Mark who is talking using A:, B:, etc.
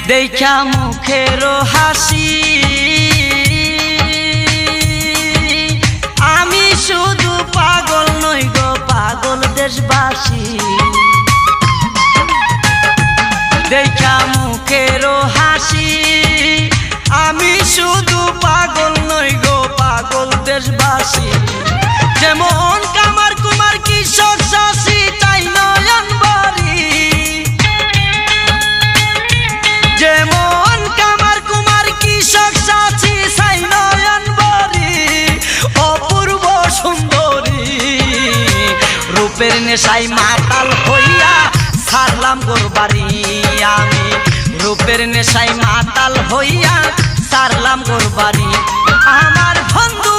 A: দেখা মুখেরও হাসি আমি শুধু পাগল নই গো পাগল দেশবাসী দেখা মুখেরও হাসি আমি শুধু পাগল নই গো পাগল দেশবাসী যেমন কামার কুমার কৃষক চাষি তাই নয়ন বাড়ি যেমন কামার কুমার কৃষক চাষি তাই নয়ন বাড়ি অপূর্ব সুন্দরী রূপের নেশায় মাতাল হইয়া ছাড়লাম গোর বাড়ি আমি রূপের নেশায় মাতাল হইয়া ছাড়লাম গোর বাড়ি আমার বন্ধু